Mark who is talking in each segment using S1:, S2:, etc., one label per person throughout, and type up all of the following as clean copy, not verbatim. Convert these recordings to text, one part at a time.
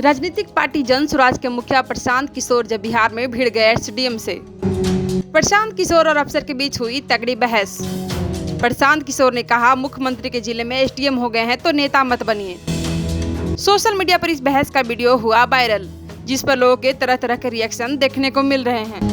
S1: राजनीतिक पार्टी जन स्वराज के मुखिया प्रशांत किशोर जब बिहार में भिड़ गए एसडीएम से। प्रशांत किशोर और अफसर के बीच हुई तगड़ी बहस। प्रशांत किशोर ने कहा, मुख्यमंत्री के जिले में एसडीएम हो गए हैं तो नेता मत बनिए। सोशल मीडिया पर इस बहस का वीडियो हुआ वायरल, जिस पर लोगों के तरह तरह के रिएक्शन देखने को मिल रहे हैं।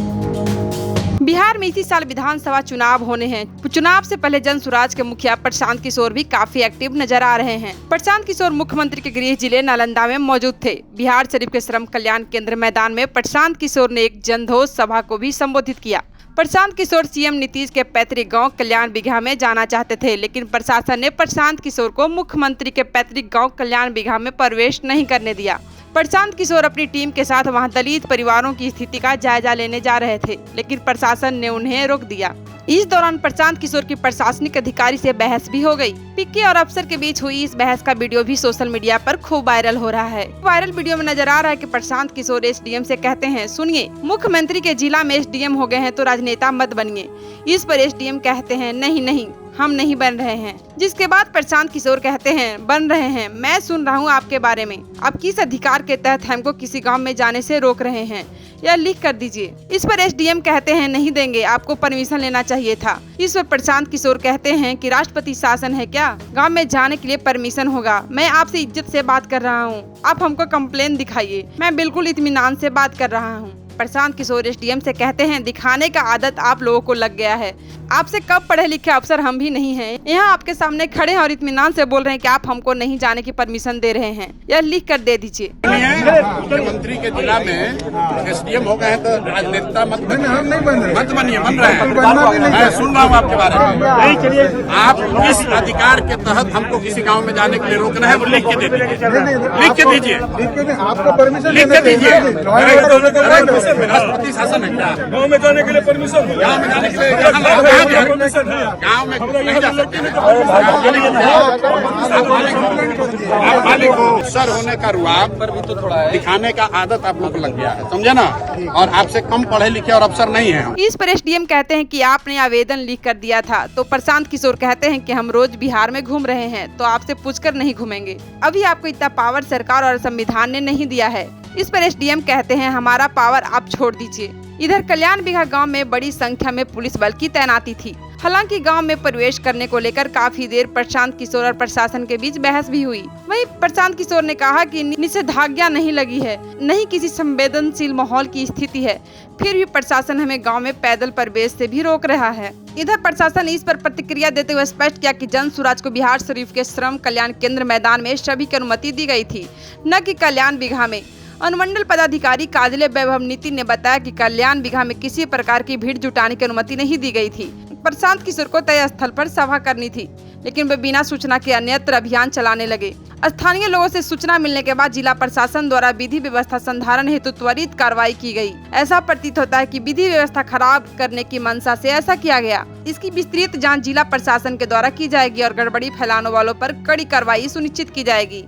S1: बिहार में इसी साल विधानसभा चुनाव होने हैं। चुनाव से पहले जन स्वराज के मुखिया प्रशांत किशोर भी काफी एक्टिव नजर आ रहे हैं। प्रशांत किशोर मुख्यमंत्री के गृह जिले नालंदा में मौजूद थे। बिहार शरीफ के श्रम कल्याण केंद्र मैदान में प्रशांत किशोर ने एक जनधोष सभा को भी संबोधित किया। प्रशांत किशोर सीएम नीतीश के पैतृक गांव कल्याण बिगहा में जाना चाहते थे, लेकिन प्रशासन ने प्रशांत किशोर को मुख्यमंत्री के पैतृक गांव कल्याण बिगहा में प्रवेश नहीं करने दिया। प्रशांत किशोर अपनी टीम के साथ वहां दलित परिवारों की स्थिति का जायजा लेने जा रहे थे, लेकिन प्रशासन ने उन्हें रोक दिया। इस दौरान प्रशांत किशोर की प्रशासनिक अधिकारी से बहस भी हो गई। पिक्की और अफसर के बीच हुई इस बहस का वीडियो भी सोशल मीडिया पर खूब वायरल हो रहा है। वायरल वीडियो में नजर आ रहा है कि प्रशांत किशोर एसडीएम से कहते हैं, सुनिए, मुख्यमंत्री के जिला में एसडीएम हो गए हैं तो राजनेता मत बनिए। इस पर एसडीएम कहते हैं, नहीं नहीं, हम नहीं बन रहे हैं। जिसके बाद प्रशांत किशोर कहते हैं, बन रहे हैं, मैं सुन रहा हूँ आपके बारे में। आप किस अधिकार के तहत हमको किसी गांव में जाने से रोक रहे हैं, या लिख कर दीजिए। इस पर एसडीएम कहते हैं, नहीं देंगे, आपको परमिशन लेना चाहिए था। इस पर प्रशांत किशोर कहते हैं कि राष्ट्रपति शासन है क्या, गांव में जाने के लिए परमिशन होगा। मैं आपसे इज्जत से बात कर रहा हूँ, आप हमको कंप्लेन दिखाइए, मैं बिल्कुल इत्मीनान से बात कर रहा हूँ। प्रशांत किशोर एसडीएम से कहते हैं, दिखाने का आदत आप लोगों को लग गया है। आपसे कब पढ़े लिखे अफसर हम भी नहीं हैं। यहाँ आपके सामने खड़े हैं और इत्मीनान से बोल रहे हैं कि आप हमको नहीं जाने की परमिशन दे रहे हैं, या लिख कर दे दीजिए।
S2: मुख्यमंत्री के जिला में एसडीएम हो गए हैं तो राजनेता मत बनिए, बन रहे हैं। मैं सुन रहा हूँ आपके बारे में। आप किस अधिकार के तहत हमको किसी गाँव में जाने के लिए रोक रहे हैं, वो लिख के दे दीजिए, लिख के दीजिए, आपको परमिशन लिख के दीजिए। राष्ट्रपति शासन है क्या,
S3: गाँव में जाने के लिए परमिशन,
S2: गाँव में जाने के लिए गाँव में नहीं जा सकते। आप मालिक हो, सर होने का रुआब दिखाने का आदत आप लोग को लग गया है, समझे ना। और आपसे कम पढ़े लिखे और अफसर नहीं है।
S1: इस पर एसडीएम कहते हैं कि आपने आवेदन लिख कर दिया था। तो प्रशांत किशोर कहते हैं कि हम रोज बिहार में घूम रहे हैं, तो आपसे पूछकर नहीं घूमेंगे। अभी आपको इतना पावर सरकार और संविधान ने नहीं दिया है। इस पर एसडीएम कहते हैं, हमारा पावर आप छोड़ दीजिए। इधर कल्याण बिगहा गांव में बड़ी संख्या में पुलिस बल की तैनाती थी। हालांकि गांव में प्रवेश करने को लेकर काफी देर प्रशांत किशोर और प्रशासन के बीच बहस भी हुई। वहीं प्रशांत किशोर ने कहा कि निषेधाज्ञा नहीं लगी है, नहीं किसी संवेदनशील माहौल की स्थिति है, फिर भी प्रशासन हमें गांव में पैदल प्रवेश से भी रोक रहा है। इधर प्रशासन ने इस पर प्रतिक्रिया देते हुए स्पष्ट किया कि जन स्वराज को बिहार शरीफ के श्रम कल्याण केंद्र मैदान में सभी की अनुमति दी गई थी, न कि कल्याण बिगहा में। अनुमंडल पदाधिकारी काजले वैभव नीति ने बताया कि कल्याण बिगहा में किसी प्रकार की भीड़ जुटाने की अनुमति नहीं दी गई थी। प्रशांत किशोर को तय स्थल पर सभा करनी थी, लेकिन वे बिना सूचना के अन्यत्र अभियान चलाने लगे। स्थानीय लोगों से सूचना मिलने के बाद जिला प्रशासन द्वारा विधि व्यवस्था संधारण हेतु त्वरित कार्रवाई की गई। ऐसा प्रतीत होता है कि विधि व्यवस्था खराब करने की मंशा से ऐसा किया गया। इसकी विस्तृत जांच जिला प्रशासन के द्वारा की जाएगी और गड़बड़ी फैलाने वालों पर कड़ी कार्रवाई सुनिश्चित की जाएगी।